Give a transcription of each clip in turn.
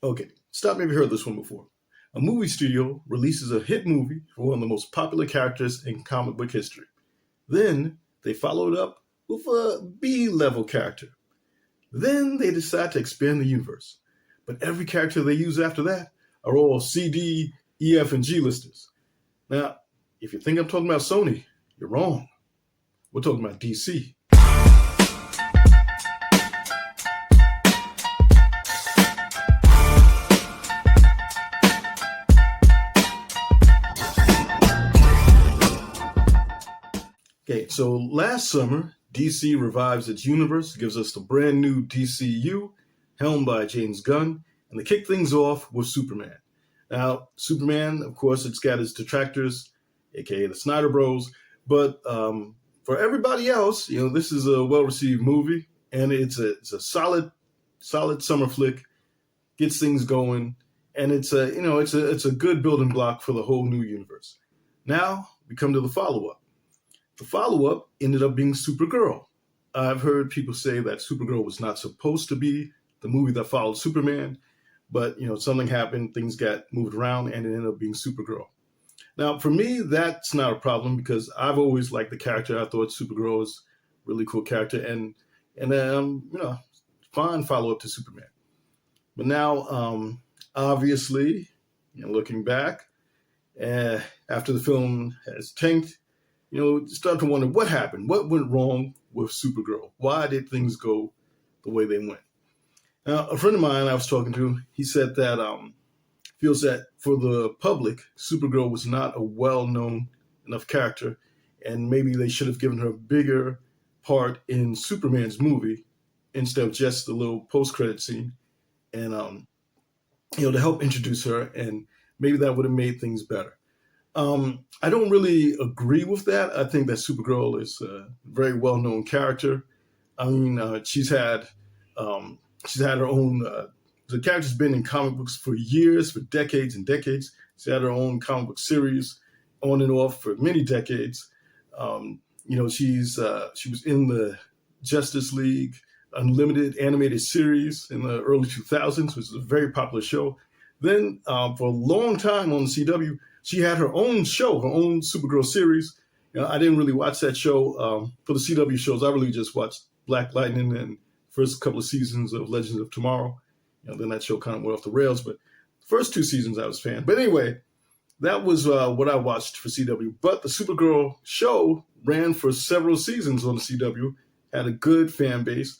Okay, stop me if you heard this one before. A movie studio releases a hit movie for one of the most popular characters in comic book history. Then they follow it up with a B level character. Then they decide to expand the universe. But every character they use after that are all C, D, E, F, and G listers. Now, if you think I'm talking about Sony, you're wrong. We're talking about DC. Okay, so last summer, DC revives its universe, gives us the brand new DCU, helmed by James Gunn, and they kick things off with Superman. Now, Superman, of course, it's got its detractors, aka the Snyder Bros, but for everybody else, this is a well-received movie, and it's a solid summer flick, gets things going, and it's a good building block for the whole new universe. Now we come to the follow-up. The follow-up ended up being Supergirl. I've heard people say that Supergirl was not supposed to be the movie that followed Superman, but something happened, things got moved around, and it ended up being Supergirl. Now, for me, that's not a problem because I've always liked the character. I thought Supergirl was a really cool character, and fine follow-up to Superman. But now, obviously, looking back, after the film has tanked, start to wonder what happened. What went wrong with Supergirl? Why did things go the way they went? Now, a friend of mine I was talking to, he said that feels that for the public, Supergirl was not a well-known enough character, and maybe they should have given her a bigger part in Superman's movie instead of just the little post-credit scene, and to help introduce her, and maybe that would have made things better. I don't really agree with that. I think that Supergirl is a very well-known character. I mean, she's had her own. The character's been in comic books for years, for decades and decades. She had her own comic book series, on and off for many decades. She was in the Justice League Unlimited animated series in the early 2000s, which was a very popular show. Then, for a long time on the CW, she had her own show, her own Supergirl series. I didn't really watch that show. For the CW shows, I really just watched Black Lightning and first couple of seasons of Legends of Tomorrow. Then that show kind of went off the rails, but the first two seasons I was a fan. But anyway, that was what I watched for CW. But the Supergirl show ran for several seasons on the CW, had a good fan base.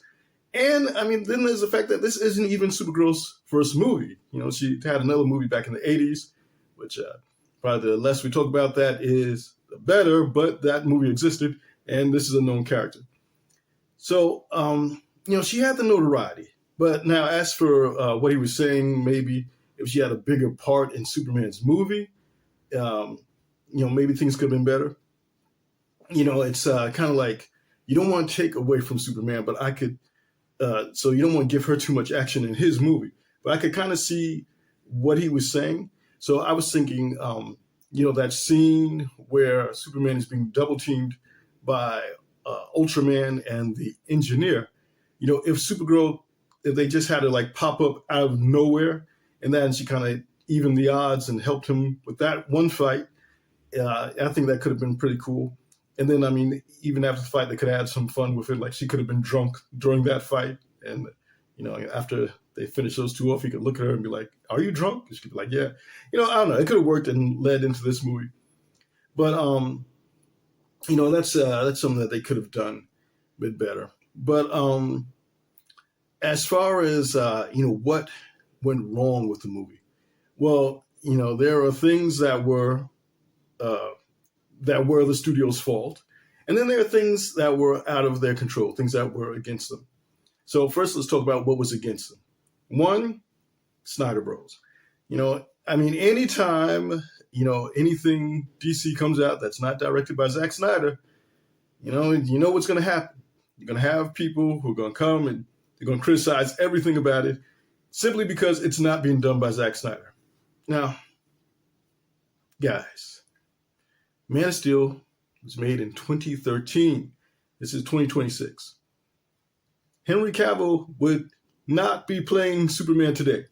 And, then there's the fact that this isn't even Supergirl's first movie. She had another movie back in the 80s, which probably the less we talk about that is the better, but that movie existed, and this is a known character. So, she had the notoriety. But now, as for what he was saying, maybe if she had a bigger part in Superman's movie, maybe things could have been better. It's kind of like you don't want to take away from Superman, but I could. So you don't want to give her too much action in his movie. But I could kind of see what he was saying. So I was thinking, that scene where Superman is being double teamed by Ultraman and the Engineer. If Supergirl, if they just had her pop up out of nowhere, and then she kind of evened the odds and helped him with that one fight, I think that could have been pretty cool. And then, even after the fight, they could have had some fun with it. Like she could have been drunk during that fight. And, after they finished those two off, he could look at her and be like, "Are you drunk?" And she could be like, "Yeah." I don't know. It could have worked and led into this movie. But, that's something that they could have done a bit better. But as far as, what went wrong with the movie, well, there are things that were the studio's fault. And then there are things that were out of their control, things that were against them. So first, let's talk about what was against them. One, Snyder Bros. Anytime, anything DC comes out that's not directed by Zack Snyder, you know what's going to happen. You're going to have people who are going to come and they're going to criticize everything about it simply because it's not being done by Zack Snyder. Now, guys, Man of Steel was made in 2013. This is 2026. Henry Cavill would not be playing Superman today.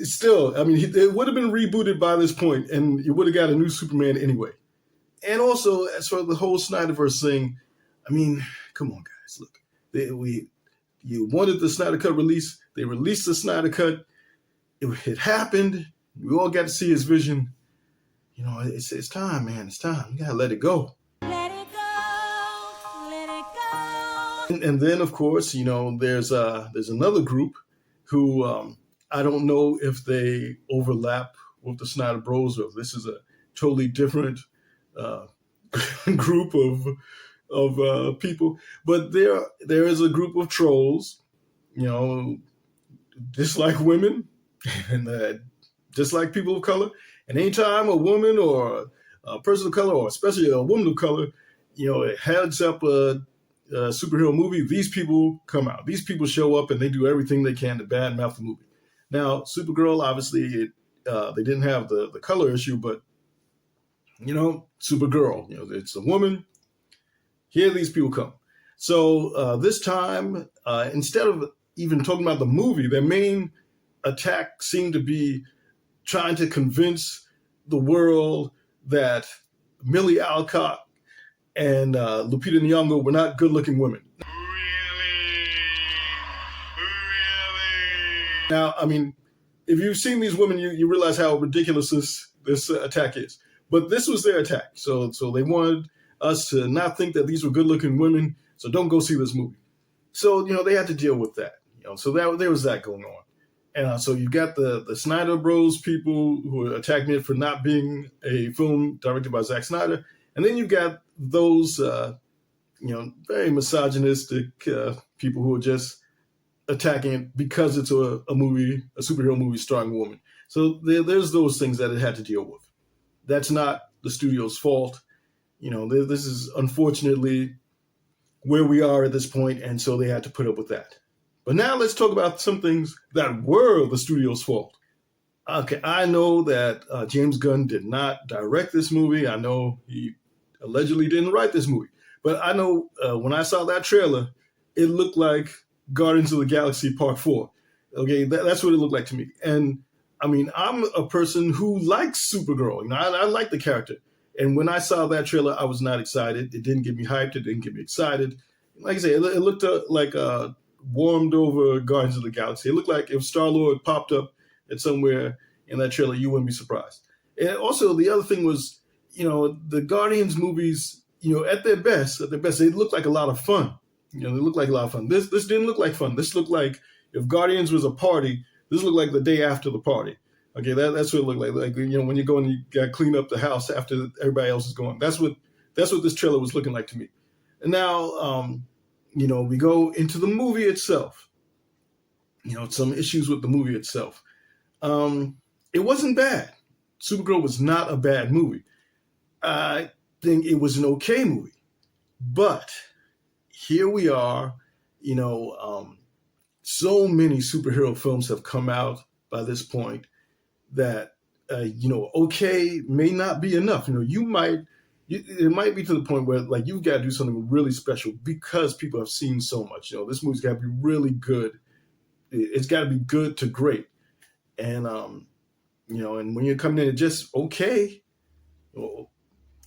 still, I mean, it would have been rebooted by this point, and you would have got a new Superman anyway. And also, as for the whole Snyderverse thing, I mean, come on, guys, look, you wanted the Snyder Cut release, they released the Snyder Cut, it happened, we all got to see his vision. You know, it's time, man, it's time. You gotta let it go. Let it go, let it go. And then, of course, you know, there's another group who I don't know if they overlap with the Snyder Bros or if this is a totally different group of people. But there is a group of trolls, you know, just like women and just like people of color. And anytime a woman or a person of color, or especially a woman of color, you know, it heads up a superhero movie, these people come out. These people show up and they do everything they can to badmouth the movie. Now, Supergirl, obviously, they didn't have the color issue, but, you know, Supergirl, you know, it's a woman. Here these people come. So this time, instead of even talking about the movie, their main attack seemed to be trying to convince the world that Millie Alcock and Lupita Nyong'o were not good-looking women. Now, I mean, if you've seen these women, you realize how ridiculous this attack is. But this was their attack. So they wanted us to not think that these were good-looking women, so don't go see this movie. So, you know, they had to deal with that. You know, so there was that going on. And so you got the Snyder Bros people who are attacking it for not being a film directed by Zack Snyder. And then you've got those, you know, very misogynistic people who are just attacking it because it's a superhero movie starring a woman. So there's those things that it had to deal with. That's not the studio's fault. You know, this is unfortunately where we are at this point, and so they had to put up with that. But now let's talk about some things that were the studio's fault. Okay, I know that James Gunn did not direct this movie. I know he allegedly didn't write this movie. But I know when I saw that trailer, it looked like Guardians of the Galaxy Part 4. Okay, that's what it looked like to me. And I mean, I'm a person who likes Supergirl. You know, I like the character. And when I saw that trailer, I was not excited. It didn't get me hyped. It didn't get me excited. Like I say, it looked like warmed over Guardians of the Galaxy. It looked like if Star-Lord popped up at somewhere in that trailer, you wouldn't be surprised. And also the other thing was, you know, the Guardians movies, you know, at their best, they look like a lot of fun. You know, they look like a lot of fun. This didn't look like fun. This looked like if Guardians was a party, this looked like the day after the party. Okay, that's what it looked like. Like, you know, when you go and you got to clean up the house after everybody else is gone. That's what this trailer was looking like to me. And now, you know, we go into the movie itself. You know, some issues with the movie itself. It wasn't bad. Supergirl was not a bad movie. I think it was an okay movie. But here we are, you know, so many superhero films have come out by this point that, you know, okay may not be enough. You know, it might be to the point where, like, you've got to do something really special because people have seen so much. You know, this movie's got to be really good. It's got to be good to great. And, you know, and when you're coming in at just okay, well,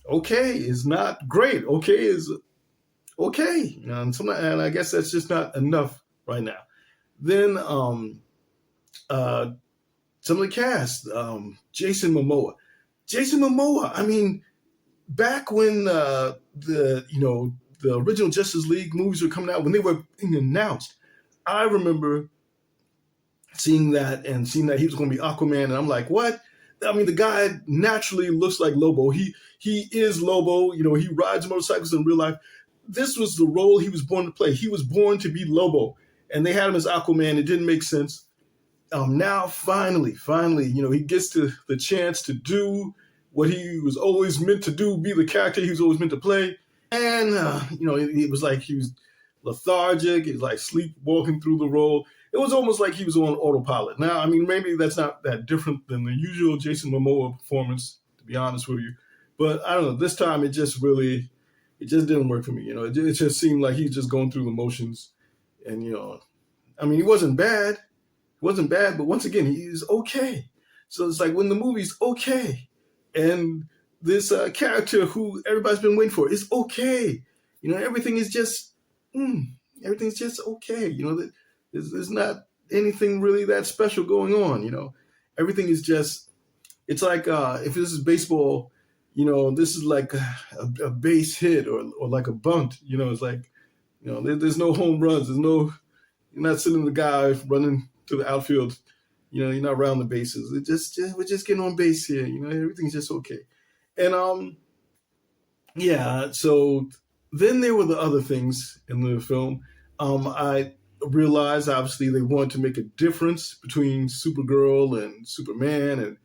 okay is not great. Okay is okay. You know, and I guess that's just not enough right now. Then some of the cast, Jason Momoa. I mean, back when the original Justice League movies were coming out, when they were being announced, I remember seeing that he was going to be Aquaman, and I'm like, what? I mean, the guy naturally looks like Lobo. He is Lobo. You know, he rides motorcycles in real life. This was the role he was born to play. He was born to be Lobo, and they had him as Aquaman. It didn't make sense. Now, finally, you know, he gets the chance to do what he was always meant to do, be the character he was always meant to play. And, you know, it was like he was lethargic. He was like sleepwalking through the role. It was almost like he was on autopilot. Now, I mean, maybe that's not that different than the usual Jason Momoa performance, to be honest with you. But I don't know, this time it just didn't work for me. You know, it just seemed like he's just going through the motions. And, you know, I mean, he wasn't bad. wasn't bad, but once again, he's okay. So it's like when the movie's okay, and this character who everybody's been waiting for is okay. Everything is just, everything's just okay. There's not anything really that special going on. Everything is just, it's like if this is baseball, this is like a base hit or like a bunt. It's like, there's no home runs. You're not sending the guy running to the outfield. You're not around the bases. We're just getting on base here. Everything's just okay. And yeah. So then there were the other things in the film. I realized obviously they wanted to make a difference between Supergirl and Superman, and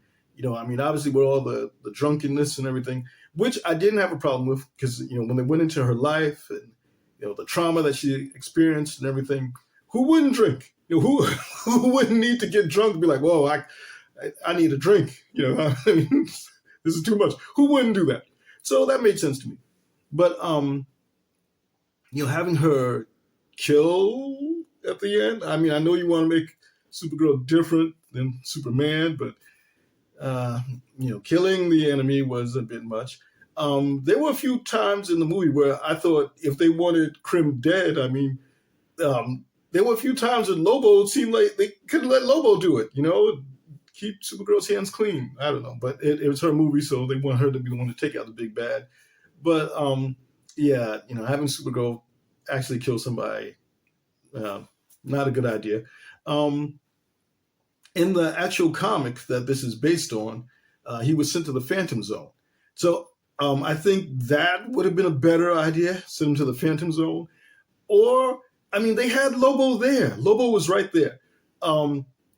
obviously with all the drunkenness and everything, which I didn't have a problem with because when they went into her life and the trauma that she experienced and everything, who wouldn't drink? Who who wouldn't need to get drunk and be like, whoa, I need a drink. I mean, this is too much. Who wouldn't do that? So that made sense to me. But having her kill at the end. I mean, I know you want to make Supergirl different than Superman, but killing the enemy was a bit much. There were a few times in the movie where I thought if they wanted Krim dead, I mean, there were a few times that Lobo seemed like they could let Lobo do it, keep Supergirl's hands clean. I don't know, but it was her movie, so they want her to be the one to take out the big bad. But yeah, having Supergirl actually kill somebody, not a good idea. In the actual comic that this is based on, he was sent to the Phantom Zone. So I think that would have been a better idea, send him to the Phantom Zone. Or, I mean, they had Lobo there. Lobo was right there.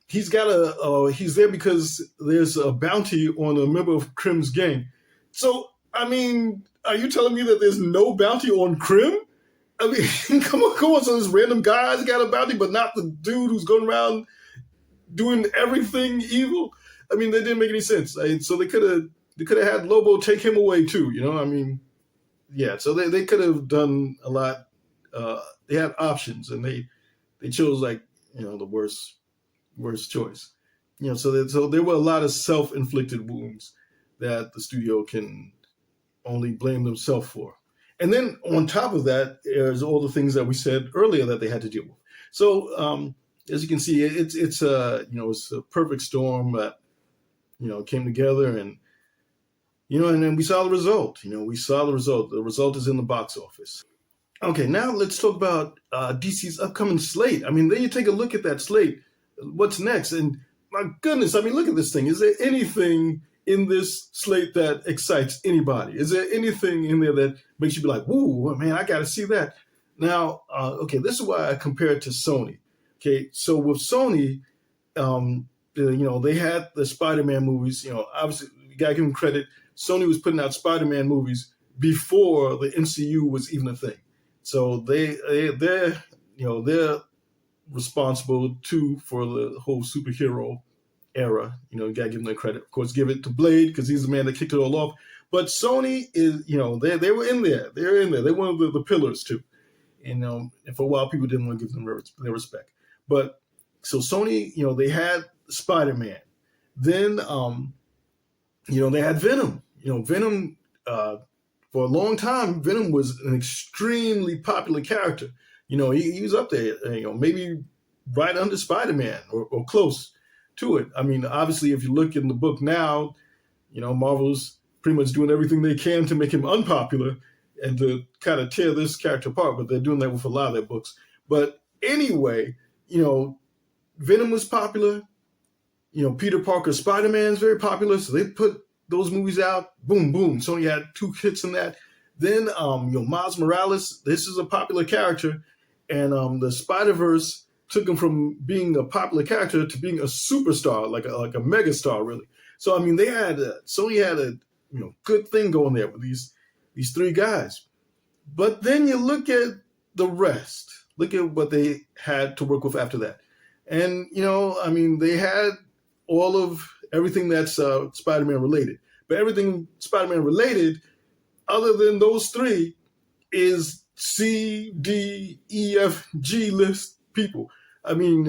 He's there because there's a bounty on a member of Krim's gang. So, I mean, are you telling me that there's no bounty on Krim? I mean, come on. So this random guy's got a bounty, but not the dude who's going around doing everything evil. I mean, that didn't make any sense. So they could have had Lobo take him away too. I mean, yeah. So they could have done a lot. They had options, and they chose the worst choice. So there were a lot of self-inflicted wounds that the studio can only blame themselves for. And then on top of that, there's all the things that we said earlier that they had to deal with. So as you can see, it's a perfect storm that came together, and and then we saw the result. We saw the result. The result is in the box office. Okay, now let's talk about DC's upcoming slate. I mean, then you take a look at that slate. What's next? And my goodness, I mean, look at this thing. Is there anything in this slate that excites anybody? Is there anything in there that makes you be like, "Whoa, man, I got to see that"? Now, okay, this is why I compare it to Sony. Okay, so with Sony, they had the Spider-Man movies. Obviously, you got to give them credit. Sony was putting out Spider-Man movies before the MCU was even a thing. So they're responsible too for the whole superhero era. You gotta give them the credit. Of course, give it to Blade because he's the man that kicked it all off. But Sony is, they were in there. They're in there. They're one of the pillars too. And for a while, people didn't want to give them their respect. But so Sony, they had Spider-Man. Then, they had Venom. Venom. For a long time, Venom was an extremely popular character. He was up there, maybe right under Spider-Man or close to it. I mean, obviously, if you look in the book now, Marvel's pretty much doing everything they can to make him unpopular and to kind of tear this character apart, but they're doing that with a lot of their books. But anyway, Venom was popular. Peter Parker's Spider-Man is very popular, so they put those movies out, boom, boom. Sony had 2 hits in that. Then, Miles Morales, this is a popular character, and the Spider-Verse took him from being a popular character to being a superstar, like a megastar, really. So, I mean, Sony had a good thing going there with these 3 guys. But then you look at the rest. Look at what they had to work with after that. And, I mean, they had all of everything that's Spider-Man related. But everything Spider-Man related, other than those 3, is C, D, E, F, G list people. I mean,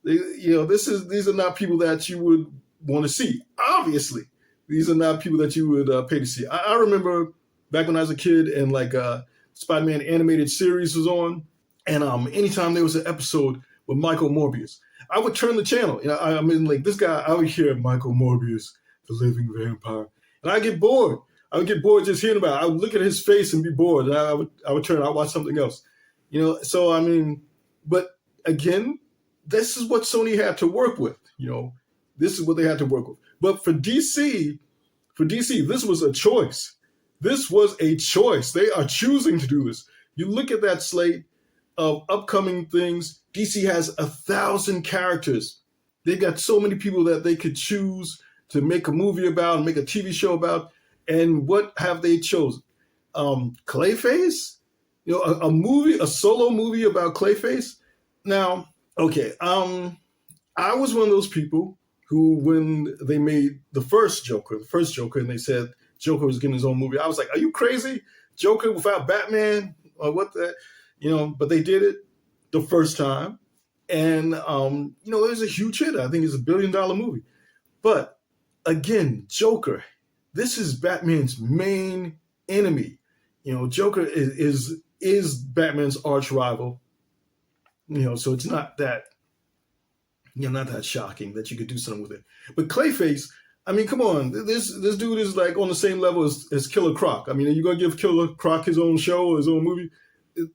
These are not people that you would want to see. Obviously, these are not people that you would pay to see. I remember back when I was a kid and like Spider-Man animated series was on, and anytime there was an episode with Michael Morbius, I would turn the channel. I mean, like this guy, I would hear Michael Morbius, the living vampire, and I get bored. I would get bored just hearing about it. I would look at his face and be bored. And I would turn. I'd watch something else. So I mean, but again, this is what Sony had to work with. This is what they had to work with. But for DC, this was a choice. This was a choice. They are choosing to do this. You look at that slate of upcoming things. DC has 1,000 characters. They've got so many people that they could choose to make a movie about and make a TV show about. And what have they chosen? Clayface? A solo movie about Clayface? Now, okay, I was one of those people who, when they made the first Joker, and they said Joker was getting his own movie, I was like, are you crazy? Joker without Batman? Or what the, but they did it the first time. And, it was a huge hit. I think it's $1 billion movie. But again, Joker, this is Batman's main enemy. Joker is Batman's arch rival. So it's not that, not that shocking that you could do something with it. But Clayface, I mean, come on, this dude is like on the same level as Killer Croc. I mean, are you gonna give Killer Croc his own show or his own movie?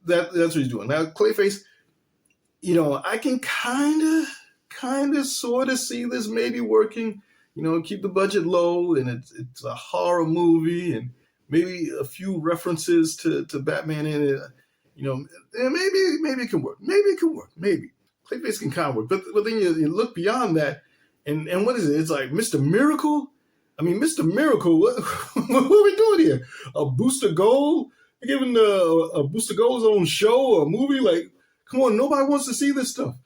That's what he's doing. Now, Clayface, I can kind of sort of see this maybe working. Keep the budget low, and it's a horror movie, and maybe a few references to Batman in it. And maybe it can work. Maybe Clayface can kind of work. But then you look beyond that, and what is it? It's like Mr. Miracle. I mean, Mr. Miracle. What are we doing here? A Booster Gold? You're giving a Booster Gold his own show or a movie? Like, come on, nobody wants to see this stuff.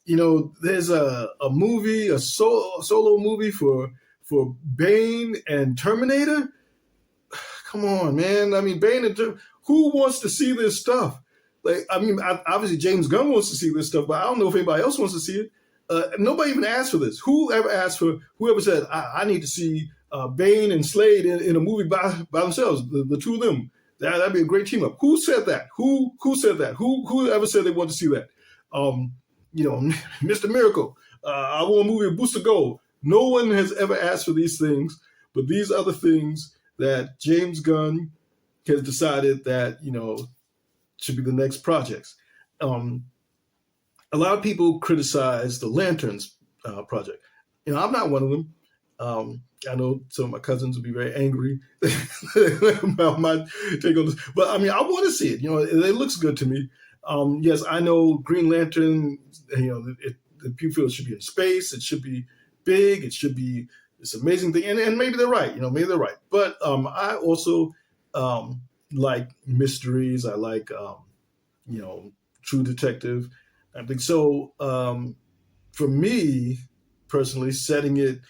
There's a movie, a solo movie for Bane and Terminator. Come on, man. I mean, Bane and who wants to see this stuff? Like, I mean, obviously James Gunn wants to see this stuff, but I don't know if anybody else wants to see it. Nobody even asked for this. Whoever said, I need to see Bane and Slade in a movie by themselves, the two of them. That'd be a great team up. Who said that? Who said that? Who ever said they want to see that? Mr. Miracle, I want a movie of Booster Gold. No one has ever asked for these things, but these are the things that James Gunn has decided that, should be the next projects. A lot of people criticize the Lanterns project. I'm not one of them. I know some of my cousins will be very angry about my take on this, but I mean, I want to see it. It looks good to me. Yes, I know Green Lantern, people feel it should be in space. It should be big. It should be this amazing thing. And maybe they're right, maybe they're right. But I also like mysteries. I like, True Detective. I think so. For me, personally, setting the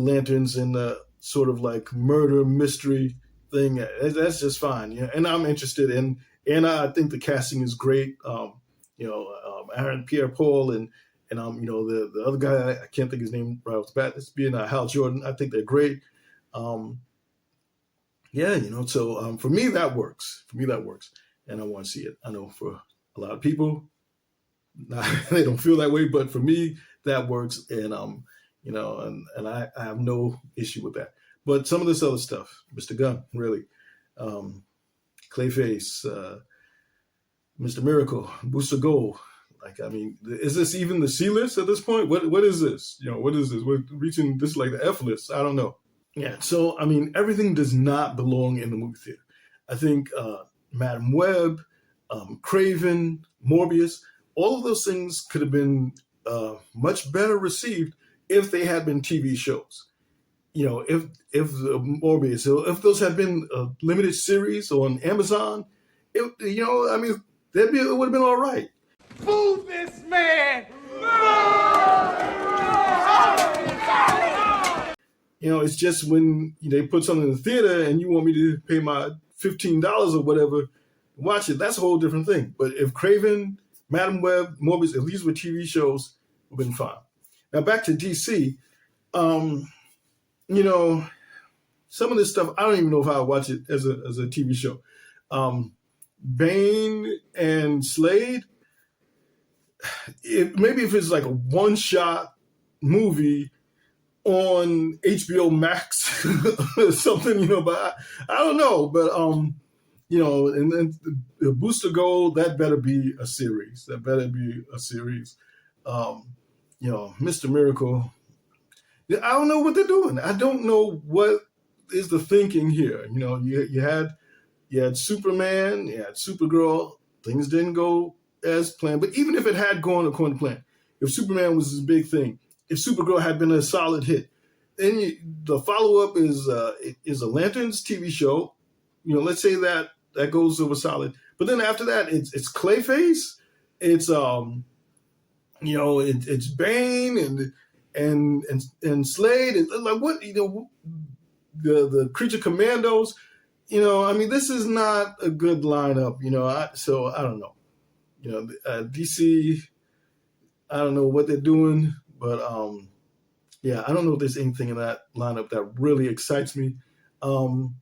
Lanterns in the sort of like murder mystery thing, that's just fine. And I'm interested in. And I think the casting is great. Aaron Pierre-Paul and the other guy, I can't think his name right off the bat. It's being Hal Jordan. I think they're great. So for me that works. And I want to see it. I know for a lot of people, they don't feel that way, but for me that works. And and I have no issue with that. But some of this other stuff, Mr. Gunn, really. Clayface, Mr. Miracle, Booster Gold. Like, I mean, is this even the C list at this point? What is this? What is this? We're reaching this like the F list. I don't know. Yeah. So, I mean, everything does not belong in the movie theater. I think Madam Web, Craven, Morbius, all of those things could have been much better received if they had been TV shows. If Morbius, if those had been a limited series on Amazon, it would have been all right. Boo this man! It's just when they put something in the theater and you want me to pay my $15 or whatever to watch it, that's a whole different thing. But if Craven Madam Web, Morbius, at least with TV shows, have been fine. Now back to DC. You know, some of this stuff I don't even know if I would watch it as a TV show. Bane and Slade. Maybe if it's like a one-shot movie on HBO Max or something, you know, but I don't know. But you know, and then the Booster Gold, that better be a series. That better be a series. You know, Mr. Miracle. I don't know what they're doing. I don't know what is the thinking here. You know, you had Superman, you had Supergirl. Things didn't go as planned. But even if it had gone according to plan, if Superman was this big thing, if Supergirl had been a solid hit, then the follow-up is a Lanterns TV show. You know, let's say that goes over solid. But then after that, it's Clayface. It's you know, it's Bane and Slade, and like what, you know, the Creature Commandos. You know, I mean, this is not a good lineup. You know, so I don't know. You know, DC, I don't know what they're doing, but yeah, I don't know if there's anything in that lineup that really excites me. You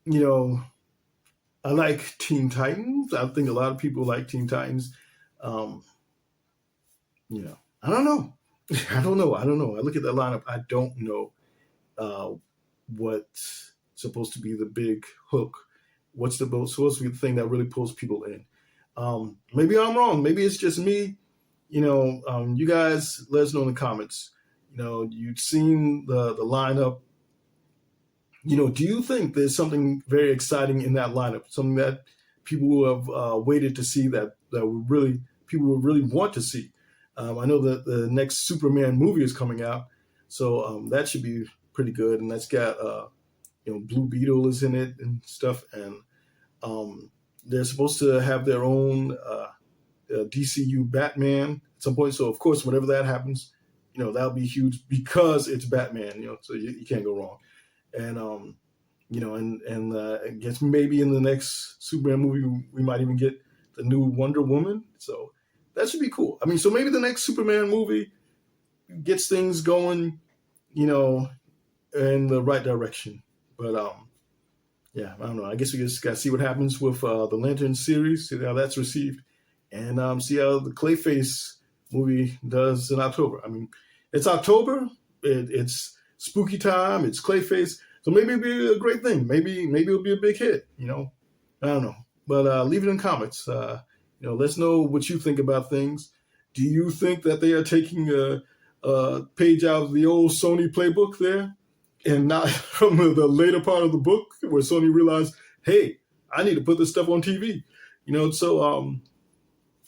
know, I like Teen Titans. I think a lot of people like Teen Titans. You know, I don't know. I don't know. I look at that lineup. I don't know what's supposed to be the big hook. What's supposed to be the thing that really pulls people in? Maybe I'm wrong. Maybe it's just me. You know, you guys let us know in the comments. You know, you've seen the lineup. You know, do you think there's something very exciting in that lineup? Something that people who have waited to see that people would really want to see. I know that the next Superman movie is coming out, so that should be pretty good. And that's got you know, Blue Beetle is in it and stuff, and they're supposed to have their own DCU Batman at some point. So of course, whenever that happens, you know, that'll be huge because it's Batman. You know, so you can't go wrong. And you know, and I guess maybe in the next Superman movie we might even get the new Wonder Woman. So that should be cool. I mean, so maybe the next Superman movie gets things going, you know, in the right direction. But yeah, I don't know. I guess we just got to see what happens with the Lantern series, see how that's received, and see how the Clayface movie does in October. I mean, it's October. It's spooky time. It's Clayface. So maybe it'll be a great thing. Maybe it'll be a big hit, you know. I don't know. But leave it in comments. You know, let's know what you think about things. Do you think that they are taking a page out of the old Sony playbook there and not from the later part of the book where Sony realized, hey, I need to put this stuff on TV? You know, so,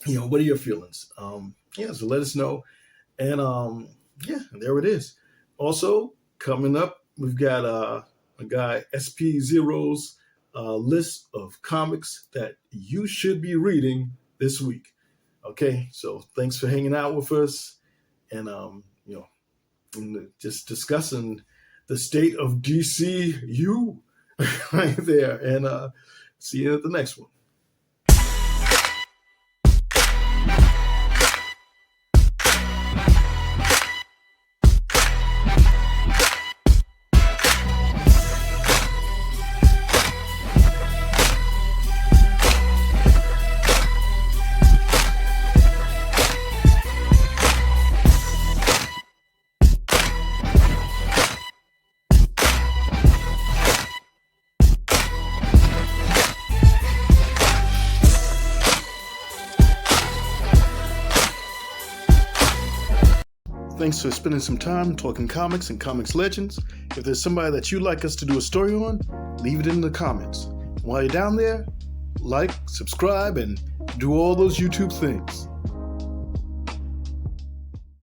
you know, what are your feelings? Yeah, so let us know. And yeah, there it is. Also, coming up, we've got a guy, SP Zero's list of comics that you should be reading this week. Okay, so thanks for hanging out with us, and you know, and just discussing the state of DCU right there. And see you at the next one. Thanks for spending some time talking comics and comics legends. If there's somebody that you'd like us to do a story on, leave it in the comments. While you're down there, like, subscribe, and do all those YouTube things.